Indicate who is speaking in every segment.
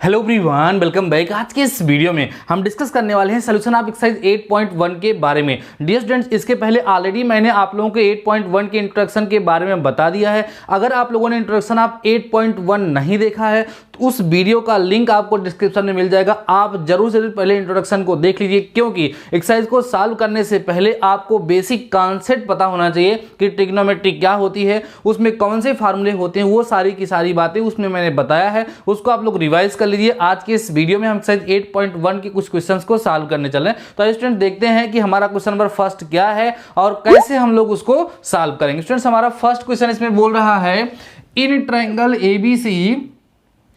Speaker 1: Hello everyone, welcome back. आज के इस वीडियो में हम डिस्कस करने वाले हैं सॉल्यूशन ऑफ एक्सरसाइज 8.1 के बारे में। डियर स्टूडेंट्स, इसके पहले ऑलरेडी मैंने आप लोगों को 8.1 के इंट्रोडक्शन के बारे में बता दिया है। अगर आप लोगों ने इंट्रोडक्शन ऑफ 8.1 नहीं देखा है तो उस वीडियो का लिंक आपको डिस्क्रिप्शन में मिल जाएगा। आप जरूर से पहले इंट्रोडक्शन को देख लीजिए, क्योंकि एक्सरसाइज को सॉल्व करने से पहले आपको बेसिक कॉन्सेप्ट पता होना चाहिए कि ट्रिग्नोमेट्री क्या होती है, उसमें कौन से फार्मूले होते हैं, वो सारी की सारी बातें उसमें मैंने बताया है। उसको आप लोग रिवाइज कर लीजिए। आज के इस वीडियो में हम एक्सरसाइज 8.1 के कुछ क्वेश्चंस को सॉल्व करने चले। तो स्टूडेंट देखते हैं कि हमारा क्वेश्चन नंबर फर्स्ट क्या है और कैसे हम लोग उसको सॉल्व करेंगे। स्टूडेंट्स, हमारा फर्स्ट क्वेश्चन इसमें बोल रहा है in triangle ABC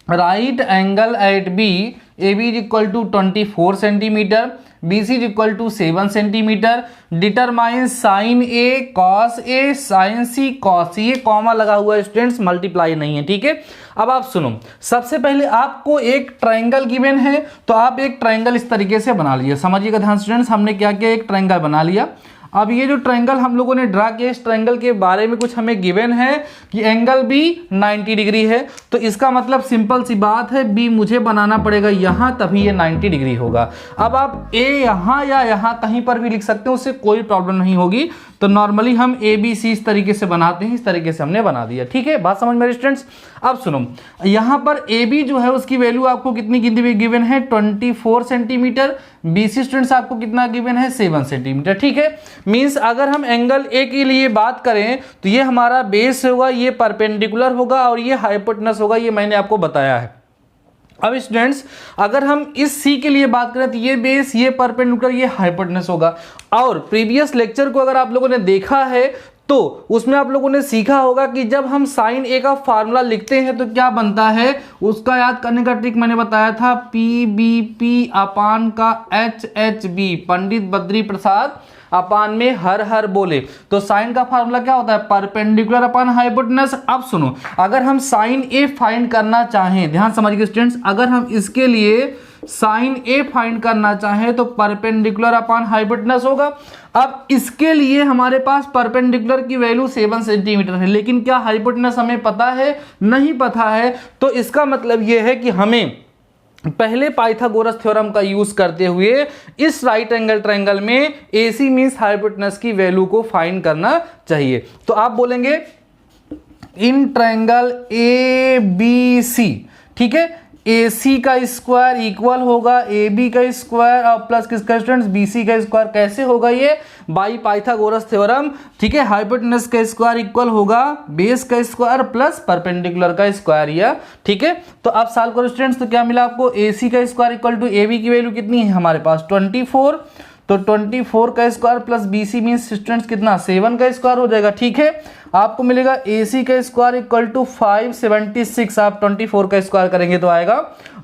Speaker 1: right angle at B AB is equal to 24 centimetre, BC is equal to 7 centimetre, determine sine A cos A sine C cos C। ये कॉमा लगा हुआ है स्टूडेंट्स, मल्टीप्लाई नहीं है, ठीक है। अब आप सुनो, सबसे पहले आपको एक ट्रायंगल गिवन है तो आप एक ट्रायंगल इस तरीके से बना लीजिए। समझिएगा ध्यान स्टूडेंट्स, हमने क्या किया, एक ट्रायंगल बना लिया। अब ये जो ट्रायंगल हम लोगों ने ड्रा किया, इस ट्रायंगल के बारे में कुछ हमें गिवन है कि एंगल बी 90 डिग्री है, तो इसका मतलब सिंपल सी बात है बी मुझे बनाना पड़ेगा यहाँ, तभी ये 90 डिग्री होगा। अब आप ए यहाँ या यहाँ कहीं पर भी लिख सकते हो, उससे कोई प्रॉब्लम नहीं होगी। तो नॉर्मली हम ए बी सी इस तरीके से बनाते हैं, इस तरीके से हमने बना दिया, ठीक है। बात समझ में स्टूडेंट्स। अब सुनो, यहाँ पर ए बी जो है उसकी वैल्यू आपको कितनी गिवन है, 24 सेंटीमीटर। बी सी स्टूडेंट्स आपको कितना गिवन है, 7 सेंटीमीटर, ठीक है। मींस अगर हम एंगल ए के लिए बात करें तो ये हमारा बेस होगा, ये परपेंडिकुलर होगा और ये हाइपोटेनस होगा, ये मैंने आपको बताया है। अब स्टूडेंट्स, अगर हम इस सी के लिए बात करें तो ये बेस, ये परपेंडिकुलर, ये हाइपोटेनस होगा। और प्रीवियस लेक्चर को अगर आप लोगों ने देखा है तो उसमें आप लोगों ने सीखा होगा कि जब हम साइन ए का फार्मूला लिखते हैं तो क्या बनता है, उसका याद करने का ट्रिक मैंने बताया था, पी बी पी अपान का H H B, Pandit Badri Prasad अपान में हर हर बोले। तो साइन का फार्मूला क्या होता है, परपेंडिकुलर अपान हाइपोटेनस। अब सुनो, अगर हम साइन ए फाइंड करना चाहें, ध्यान समझिए स्टूडेंट्स, अगर हम इसके लिए साइन ए फाइंड करना चाहें तो परपेंडिकुलर अपान हाइपोटेनस होगा। अब इसके लिए हमारे पास परपेंडिकुलर की वैल्यू 7 सेंटीमीटर है, लेकिन क्या हाइपोटेनस हमें पता है, नहीं पता है। तो इसका मतलब यह है कि हमें पहले पाइथागोरस थ्योरम का यूज करते हुए इस राइट एंगल ट्रायंगल में AC मींस हाइपोटेनस की वैल्यू को फाइंड करना चाहिए। तो आप बोलेंगे इन ट्रायंगल ABC, ठीक है, AC का स्क्वायर इक्वल होगा AB का स्क्वायर और प्लस किसका स्टूडेंट्स, BC का स्क्वायर। कैसे होगा ये, बाई पाइथागोरस थ्योरम, ठीक है। हाइपोटेनस का स्क्वायर इक्वल होगा बेस का स्क्वायर प्लस परपेंडिकुलर का स्क्वायर, या ठीक है। तो आप सॉल्व करो स्टूडेंट्स, तो क्या मिला आपको, AC का स्क्वायर इक्वल टू AB की वैल्यू कितनी है हमारे पास, 24। तो 24 का square plus BC means students कितना, 7 का स्क्वायर हो जाएगा, ठीक है। आपको मिलेगा AC का स्क्वायर इक्वल टू 576, आप 24 का स्क्वायर करेंगे तो आएगा,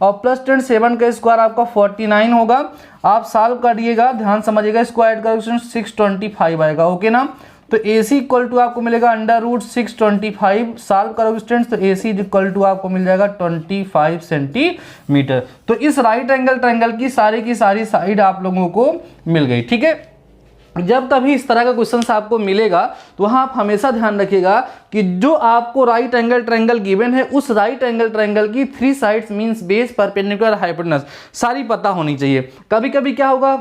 Speaker 1: और प्लस 7 का स्क्वायर आपका 49 होगा। आप सॉल्व करिएगा, ध्यान समझिएगा, स्क्वायर का 625 आएगा, ओके ना। तो AC इक्वल टू आपको मिलेगा √625। सॉल्व करोगे स्टूडेंट्स तो AC इक्वल टू आपको मिल जाएगा 25 सेंटीमीटर। तो इस राइट एंगल ट्रायंगल की सारी साइड आप लोगों को मिल गई, ठीक है। जब कभी इस तरह का क्वेश्चन आपको मिलेगा तो वहां आप हमेशा ध्यान रखिएगा कि जो आपको राइट एंगल ट्रायंगल गिवन है उस राइट एंगल ट्रायंगल की 3 sides means base, perpendicular, hypotenuse सारी पता होनी चाहिए। कभी कभी क्या होगा,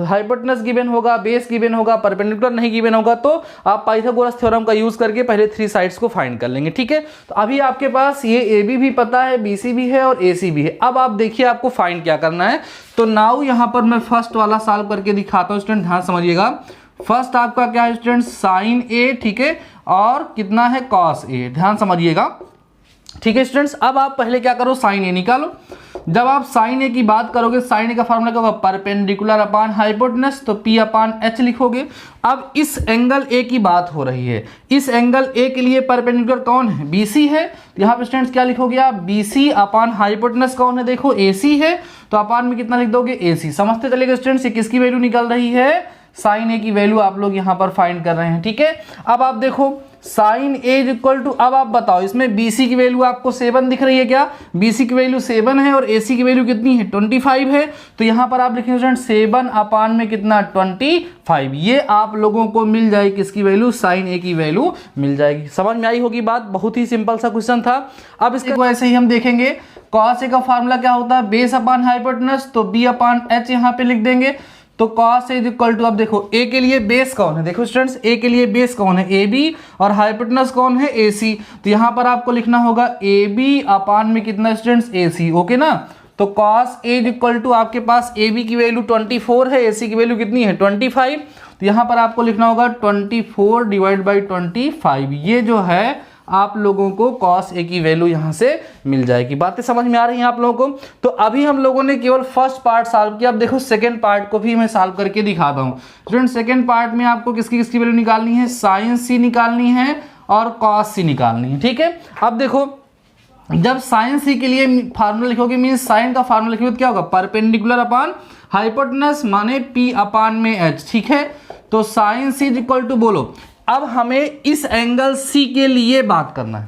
Speaker 1: हाइपोटेनस गिवन होगा, बेस गिवन होगा, परपेंडिकुलर नहीं गिवन होगा, तो आप पाइथागोरस थ्योरम का यूज करके पहले 3 साइड्स को फाइंड कर लेंगे, ठीक है। तो अभी आपके पास ये AB भी पता है, BC भी है और AC भी है। अब आप देखिए आपको फाइंड क्या करना है। तो नाउ यहां पर मैं फर्स्ट वाला सॉल्व करके दिखाता हूं स्टूडेंट, ध्यान समझिएगा। फर्स्ट आपका क्या है स्टूडेंट, साइन A, ठीक है, और कितना है कॉस A, ध्यान समझिएगा, ठीक है स्टूडेंट्स। अब आप पहले क्या करो, साइन A निकालो। जब आप साइन A की बात करोगे, साइन A का फॉर्मूला क्या होगा, परपेंडिकुलर अपान हाइपोटेनस, तो P अपान H लिखोगे। अब इस एंगल A की बात हो रही है, इस एंगल A के लिए परपेंडिकुलर कौन है, BC है। यहाँ पे स्टूडेंट्स क्या लिखोगे आप, BC अपान हाइपोटेनस कौन है, देखो AC है, तो अपान में कितना लिख दोगे, AC। समझते चलेगा स्टूडेंट्स, ये किसकी वैल्यू निकल रही है, साइन ए की वैल्यू आप लोग यहाँ पर फाइंड कर रहे हैं। ठीक है, अब आप देखो sine A is equal to, अब आप बताओ इसमें BC की वैल्यू आपको 7 दिख रही है क्या? BC की वैल्यू 7 है और AC की वैल्यू कितनी है? 25 है। तो यहाँ पर आप लिखेंगे स्टूडेंट 7 अपान में कितना? 25। ये आप लोगों को मिल जाएगी किसकी वैल्यू? साइन ए की वैल्यू मिल जाएगी। समझ में आई होगी बात, बहुत ही सिंपल सा क्वेश्चन था। अब इसको ऐसे ही हम देखेंगे, कॉस ए का फार्मूला क्या होता है? बेस अपान हाइपोटेनस, तो B अपान H यहाँ पे लिख देंगे। तो cos ए इक्वल टू, अब देखो ए के लिए बेस कौन है? देखो स्टूडेंट्स ए के लिए बेस कौन है? AB, और हाइपोटेनस कौन है? AC। तो यहाँ पर आपको लिखना होगा AB अपान में कितना स्टूडेंट्स? AC। ओके ना, तो cos ए इक्वल टू आपके पास AB की वैल्यू 24 है, AC की वैल्यू कितनी है? 25। तो यहाँ पर आपको लिखना होगा 24 डिवाइड बाई 25। ये जो है आप लोगों को cos ए की वैल्यू यहां से मिल जाएगी। बातें समझ में आ रही हैं आप लोगों को? तो अभी हम लोगों ने केवल फर्स्ट पार्ट सॉल्व किया। अब देखो सेकंड पार्ट को भी मैं सॉल्व करके दिखाता हूं। स्टूडेंट सेकंड पार्ट में आपको किसकी किसकी वैल्यू निकालनी है? साइन सी निकालनी है और cos सी निकालनी है। ठीक है, अब देखो जब साइन सी के लिए फार्मूला लिखोगे, मीन साइन का फार्मूला लिखोगे तो क्या होगा? परपेंडिकुलर अपान हाइपोटेनस माने P अपान में H। ठीक है, तो साइन सी इक्वल टू, बोलो अब हमें इस एंगल C के लिए बात करना है।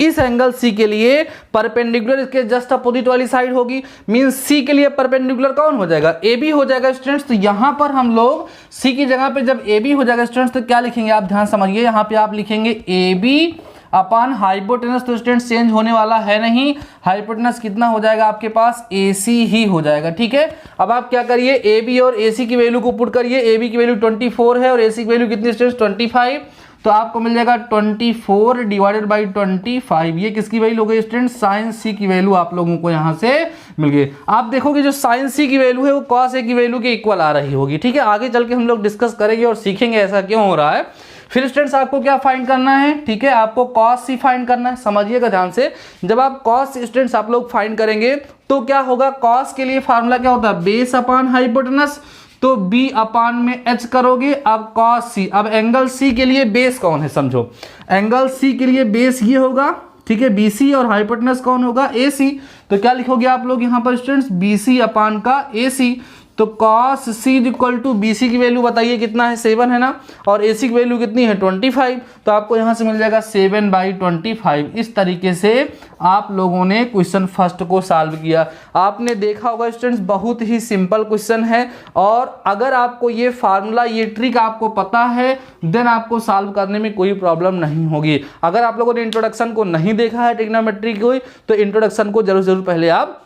Speaker 1: इस एंगल C के लिए परपेंडिकुलर इसके जस्ट अपोजिट वाली साइड होगी, मीन C के लिए परपेंडिकुलर कौन हो जाएगा? AB हो जाएगा स्टूडेंट्स। तो यहां पर हम लोग C की जगह पे जब AB हो जाएगा स्टूडेंट्स तो क्या लिखेंगे आप ध्यान समझिए, यहां पे आप लिखेंगे AB अपान हाइपोटेनस। तो स्टूडेंट्स चेंज होने वाला है नहीं, हाइपोटेनस कितना हो जाएगा आपके पास? AC ही हो जाएगा। ठीक है, अब आप क्या करिए, AB और AC की वैल्यू को पुट करिए। AB की वैल्यू 24 है और AC की वैल्यू कितनी स्टूडेंट्स? 25। तो आपको मिल जाएगा 24 डिवाइडेड बाई 25। ये किसकी वैल्यू हो गई स्टूडेंट्स? साइन सी की वैल्यू आप लोगों को यहाँ से मिल गई। आप देखोगे जो साइन सी की वैल्यू है वो cos ए की वैल्यू के इक्वल आ रही होगी। ठीक है, आगे चल के हम लोग डिस्कस करेंगे और सीखेंगे ऐसा क्यों हो रहा है। फिर स्टूडेंट्स आपको क्या फाइंड करना है? ठीक है, आपको cos सी फाइंड करना है। समझिएगा ध्यान से, जब आप cos स्टूडेंट्स आप लोग फाइंड करेंगे तो क्या होगा? cos के लिए फार्मूला क्या होता है? बेस अपान हाइपोटेनस, तो B अपान में H करोगे। अब cos C, अब एंगल C के लिए बेस कौन है? समझो, एंगल C के लिए बेस ये होगा। ठीक है, BC और हाइपोटेनस कौन होगा? AC। तो क्या लिखोगे आप लोग यहाँ पर स्टूडेंट्स? BC अपान का AC। तो cos C equal to BC की वैल्यू बताइए कितना है? 7 है ना, और AC की वैल्यू कितनी है? 25। तो आपको यहाँ से मिल जाएगा 7/25। इस तरीके से आप लोगों ने क्वेश्चन फर्स्ट को सॉल्व किया। आपने देखा होगा स्टूडेंट्स बहुत ही सिंपल क्वेश्चन है, और अगर आपको ये फार्मूला ये ट्रिक आपको पता है देन आपको सॉल्व करने में कोई प्रॉब्लम नहीं होगी। अगर आप लोगों ने इंट्रोडक्शन को नहीं देखा है ट्रिग्नोमेट्री को, तो इंट्रोडक्शन को जरूर पहले आप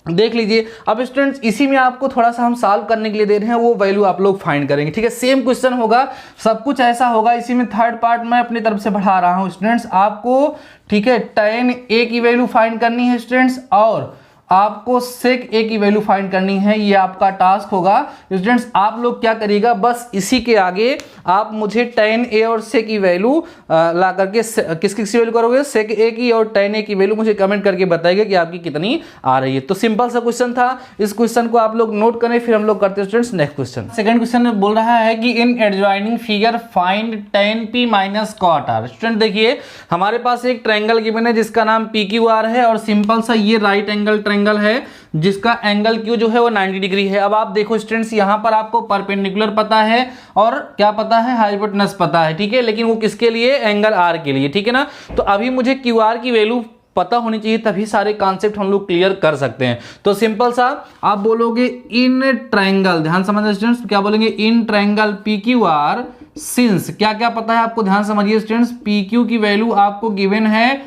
Speaker 1: देख लीजिए। अब स्टूडेंट्स इसी में आपको थोड़ा सा हम सॉल्व करने के लिए दे रहे हैं, वो वैल्यू आप लोग फाइंड करेंगे। ठीक है, सेम क्वेश्चन होगा, सब कुछ ऐसा होगा। इसी में थर्ड पार्ट मैं अपनी तरफ से बढ़ा रहा हूं स्टूडेंट्स आपको। ठीक है, tan A की वैल्यू फाइंड करनी है स्टूडेंट्स, और आपको sec A की वैल्यू फाइंड करनी है। ये आपका टास्क होगा स्टूडेंट्स। आप लोग क्या करिएगा, बस इसी के आगे आप मुझे tan A और sec की वैल्यू ला करके किसकी वैल्यू करोगे? sec A की और tan A की वैल्यू मुझे कमेंट करके बताइएगा कि आपकी कितनी आ रही है। तो सिंपल सा क्वेश्चन था, इस क्वेश्चन को आप लोग नोट करें, फिर हम लोग करते हैं students next question. Second question में बोल रहा है कि in adjoining figure find tan P minus cot R। Student देखिए, हमारे पास एक ट्रायंगल गिवन है जिसका नाम PQR है, और सिंपल सा ये राइट एंगल ट्रायंगल है जिसका एंगल Q जो है वो 90 डिग्री है। अब आप देखो स्टूडेंट्स, यहां पर आपको परपेंडिकुलर पता है और क्या पता है? हाइपोटेनस पता है। ठीक है, लेकिन वो किसके लिए? एंगल R के लिए। ठीक है ना, तो अभी मुझे QR की वैल्यू पता होनी चाहिए, तभी सारे कॉन्सेप्ट हम लोग क्लियर कर सकते हैं। तो सिंपल सा आप बोलोगे इन ट्रायंगल, ध्यान समझिए स्टूडेंट्स, क्या बोलेंगे? इन ट्रायंगल PQR सिंस, क्या क्या पता है आपको? ध्यान समझिए स्टूडेंट्स, PQ की वैल्यू आपको गिवन है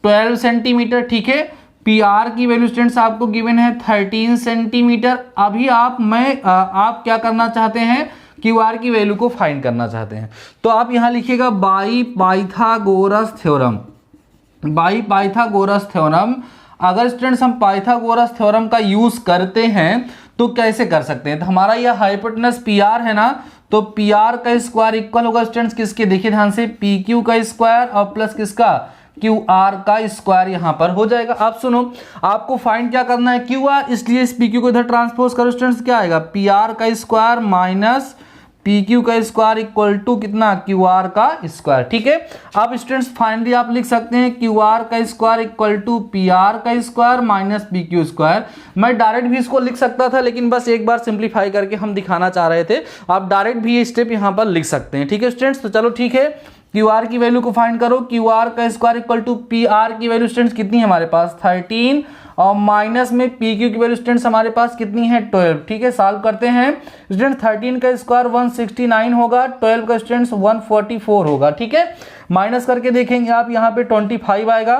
Speaker 1: 12 सेंटीमीटर। ठीक है, PR की वैल्यू स्टूडेंट्स आपको गिवन है 13 सेंटीमीटर। अभी आप क्या करना चाहते हैं? QR की वैल्यू को फाइंड करना चाहते हैं। तो आप यहां लिखिएगा by Pythagoras theorem. By Pythagoras theorem, अगर स्टूडेंट्स हम पाइथागोरस थ्योरम का यूज करते हैं तो कैसे कर सकते हैं? तो हमारा यह हाइपोटेनस PR है ना, तो PR का स्क्वायर इक्वल होगा स्टूडेंट्स किसके? देखिए ध्यान से, PQ का स्क्वायर और प्लस किसका? QR का स्क्वायर यहां पर हो जाएगा। आप सुनो, आपको फाइंड क्या करना है? QR, इसलिए इस PQ को इधर ट्रांसपोज करो स्टूडेंट्स, क्या आएगा? PR का स्क्वायर माइनस पी क्यू का स्क्वायर इक्वल टू कितना, क्यू आर का स्क्वायर। ठीक है, अब स्टूडेंट्स फाइनली आप लिख सकते हैं क्यू आर का square equal to P R का square minus P Q square. मैं डायरेक्ट भी इसको लिख सकता था, लेकिन बस एक बार सिंप्लीफाई करके हम दिखाना चाह रहे थे। आप डायरेक्ट भी ये स्टेप यहाँ पर लिख सकते हैं। ठीक है स्टूडेंट्स, तो चलो ठीक है, क्यू आर की वैल्यू को फाइंड करो। क्यू आर का square equal to P R की वैल्यू स्टूडेंट्स कितनी है हमारे पास 13, और माइनस में पी क्यू की वैल्यू स्टूडेंट्स हमारे पास कितनी है 12। ठीक है, सॉल्व करते हैं स्टूडेंट। 13 का स्क्वायर 169 होगा, 12 का स्टूडेंट्स 144 होगा। ठीक है, माइनस करके देखेंगे आप, यहाँ पे 25 आएगा,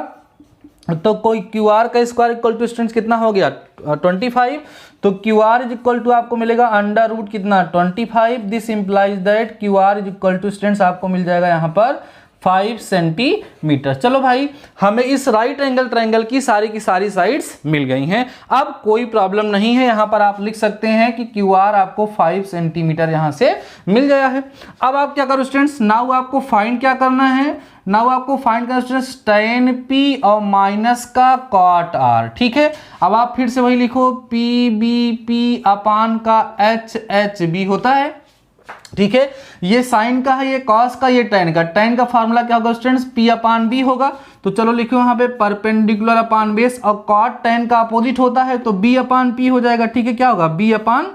Speaker 1: तो कोई क्यू आर का स्क्वायर इक्वल टू स्टूडेंट्स कितना हो गया 25, तो Q R is equal to आपको मिलेगा अंडर रूट कितना 25। This implies that Q R is equal to students आपको मिल जाएगा यहाँ पर 5 सेंटीमीटर। चलो भाई, हमें इस राइट एंगल ट्रायंगल की सारी साइड्स मिल गई हैं। अब कोई प्रॉब्लम नहीं है, यहाँ पर आप लिख सकते हैं कि क्यू आर आपको 5 सेंटीमीटर यहाँ से मिल गया है। अब आप क्या करो स्टूडेंट्स, नाउ आपको फाइंड क्या करना है, नाउ आपको फाइंड करना स्टूडेंट्स tan p और माइनस का cot r। ठीक है, अब आप फिर से वही लिखो पी बी पी अपान का एच एच बी होता है। ठीक है, ये साइन का है, ये कॉस का, ये tan का। tan का फार्मूला क्या होगा स्टूडेंट्स, p अपान b होगा। तो चलो लिखो यहाँ पे परपेंडिकुलर अपान बेस, और cot tan का अपोजिट होता है तो b अपान p हो जाएगा। ठीक है, क्या होगा b अपान,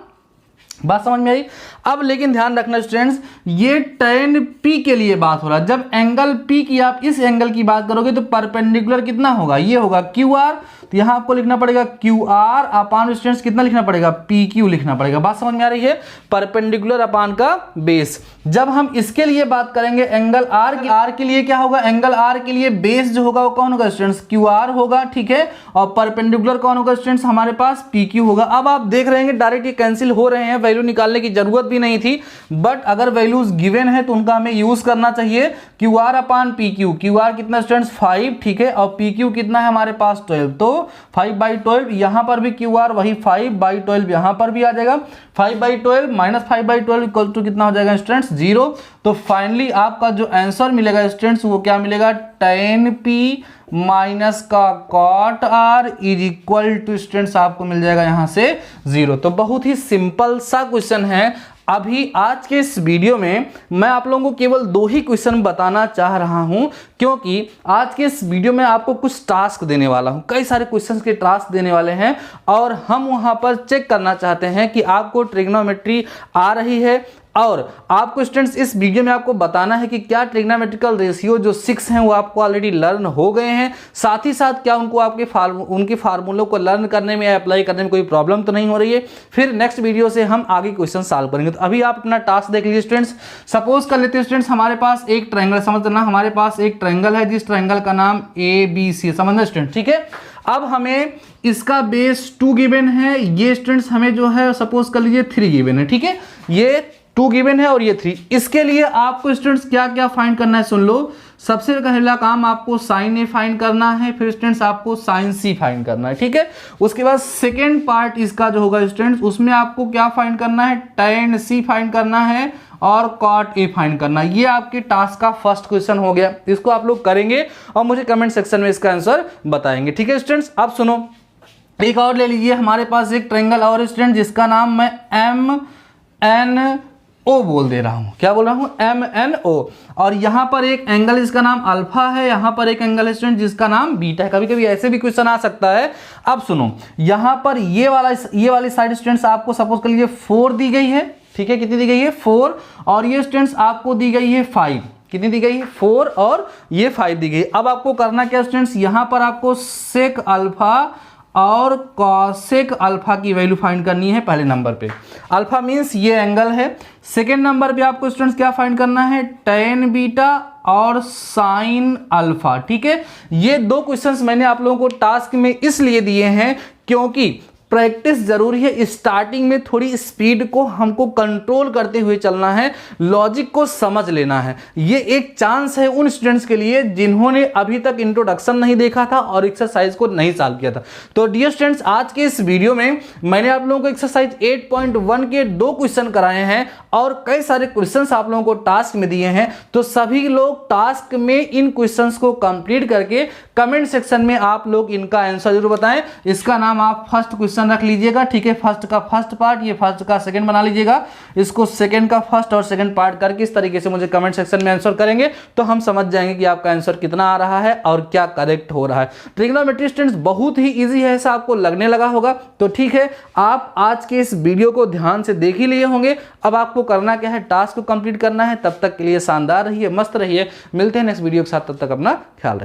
Speaker 1: बात समझ में आई। अब लेकिन ध्यान रखना स्टूडेंट्स, ये tan p के लिए बात हो रहा है। जब एंगल p की आप इस एंगल की बात करोगे तो परपेंडिकुलर कितना होगा, ये होगा क्यू आर। तो यहाँ आपको लिखना पड़ेगा क्यू आर अपान स्टूडेंट्स कितना लिखना पड़ेगा, पी क्यू लिखना पड़ेगा। बात समझ में आ रही है, परपेंडिकुलर अपान का बेस। जब हम इसके लिए बात करेंगे एंगल आर के लिए क्या होगा, एंगल आर के लिए बेस जो होगा वो कौन होगा स्टूडेंट्स, क्यू आर होगा। ठीक है, और परपेंडिकुलर कौन होगा स्टूडेंट्स, हमारे पास पी क्यू होगा। अब आप देख रहे हैं डायरेक्ट ये कैंसिल हो रहे हैं, वैल्यू निकालने की जरूरत भी नहीं थी, बट अगर वैल्यूज गिवन है तो उनका हमें यूज करना चाहिए। Q R upon P Q, Q R कितना स्टूडेंट्स 5, ठीक है, और पी क्यू कितना है हमारे पास 12, तो 5/12, यहां पर भी क्यू आर वही 5/12 यहां पर भी आ जाएगा। 5/12 माइनस 5/12 इक्वल टू कितना हो जाएगा स्टूडेंट्स 0। तो फाइनली आपका जो आंसर मिलेगा स्टूडेंट्स वो क्या मिलेगा, tan p माइनस का cot r is equal to students आपको मिल जाएगा यहां से 0। तो बहुत ही सिंपल सा क्वेश्चन है। अभी आज के इस वीडियो में मैं आप लोगों को केवल 2 ही क्वेश्चन बताना चाह रहा हूं, क्योंकि आज के इस वीडियो में आपको कुछ टास्क देने वाला हूं, कई सारे क्वेश्चंस के टास्क देने वाले हैं, और हम वहां पर चेक करना चाहते हैं कि आपको ट्रिग्नोमेट्री आ रही है। और आपको स्टूडेंट्स इस वीडियो में आपको बताना है कि क्या ट्रिग्नोमेट्रिकल रेशियो जो 6 हैं वो आपको ऑलरेडी लर्न हो गए हैं, साथ ही साथ क्या उनको आपके उनके फार्मूलों को लर्न करने में या अप्लाई करने में कोई प्रॉब्लम तो नहीं हो रही है। फिर नेक्स्ट वीडियो से हम आगे क्वेश्चन सॉल्व करेंगे। तो अभी आप अपना टास्क देख लीजिए स्टूडेंट्स। सपोज कर लेते हैं स्टूडेंट्स, हमारे पास एक ट्रायंगल, समझना हमारे पास एक ट्रायंगल है जिस ट्रायंगल का नाम ABC, समझना स्टूडेंट। ठीक है, अब हमें इसका बेस 2 गिवन है, ये स्टूडेंट्स हमें जो है सपोज कर लीजिए 3 गिवन है। ठीक है, ये 2 गिवन है और ये 3। इसके लिए आपको स्टूडेंट्स क्या क्या फाइंड करना है सुन लो। सबसे पहला काम आपको साइन ए फाइंड करना है, फिर स्टूडेंट्स आपको साइन सी फाइंड करना है। ठीक है, उसके बाद सेकेंड पार्ट इसका जो होगा स्टूडेंट्स उसमें आपको क्या फाइंड करना है, tan सी फाइंड करना है और cot ए फाइंड करना है। ये आपके टास्क का फर्स्ट क्वेश्चन हो गया। इसको आप लोग करेंगे और मुझे कमेंट सेक्शन में इसका आंसर बताएंगे। ठीक है स्टूडेंट्स, अब सुनो एक और ले लीजिए। हमारे पास एक ट्रायंगल और स्टूडेंट जिसका नाम मैं MNO बोल दे रहा हूं। क्या बोल रहा हूं, MNO। और यहां पर एक एंगल जिसका नाम अल्फा है, यहां पर एक एंगल स्टूडेंट जिसका नाम बीटा है। कभी कभी ऐसे भी क्वेश्चन आ सकता है। अब सुनो, यहां पर ये वाली साइड स्टूडेंट्स आपको सपोज कर लीजिए 4 दी गई है। ठीक है, कितनी दी गई है 4, और ये स्टूडेंट्स आपको दी गई है 5। कितनी दी गई है 4 और ये 5 दी गई। अब आपको करना क्या स्टूडेंट्स, यहां पर आपको सेक अल्फा और कॉसेक अल्फा की वैल्यू फाइंड करनी है पहले नंबर पे। अल्फा मींस ये एंगल है। सेकेंड नंबर पे आपको स्टूडेंट्स क्या फाइंड करना है, tan बीटा और साइन अल्फा। ठीक है, ये 2 क्वेश्चंस मैंने आप लोगों को टास्क में इसलिए दिए हैं क्योंकि प्रैक्टिस जरूरी है। स्टार्टिंग में थोड़ी स्पीड को हमको कंट्रोल करते हुए चलना है, लॉजिक को समझ लेना है। ये एक चांस है उन स्टूडेंट्स के लिए जिन्होंने अभी तक इंट्रोडक्शन नहीं देखा था और एक्सरसाइज को नहीं सॉल्व किया था। तो डियर स्टूडेंट्स, आज के इस वीडियो में मैंने आप लोगों को एक्सरसाइज 8.1 के 2 क्वेश्चन कराए हैं और कई सारे क्वेश्चंस आप लोगों को टास्क में दिए हैं। तो सभी लोग टास्क में इन क्वेश्चंस को कंप्लीट करके कमेंट सेक्शन में आप लोग इनका आंसर जरूर बताएं। इसका नाम आप फर्स्ट क्वेश्चन क्वेश्चन रख लीजिएगा, ठीक है। फर्स्ट का फर्स्ट पार्ट, ये फर्स्ट का सेकंड बना लीजिएगा, इसको सेकंड का फर्स्ट और सेकंड पार्ट करके इस तरीके से मुझे कमेंट सेक्शन में आंसर करेंगे तो हम समझ जाएंगे कि आपका आंसर कितना आ रहा है और क्या करेक्ट हो रहा है। ट्रिग्नोमेट्री स्टूडेंट्स बहुत ही इजी है, ऐसा आपको लगने लगा होगा, तो ठीक है, आप आज के इस वीडियो को ध्यान से देख ही लिए होंगे। अब आपको करना क्या है, टास्क को कंप्लीट करना है। तब तक के लिए शानदार रहिए, मस्त रहिए, मिलते हैं नेक्स्ट वीडियो के साथ, तब तक अपना ख्याल रखिए।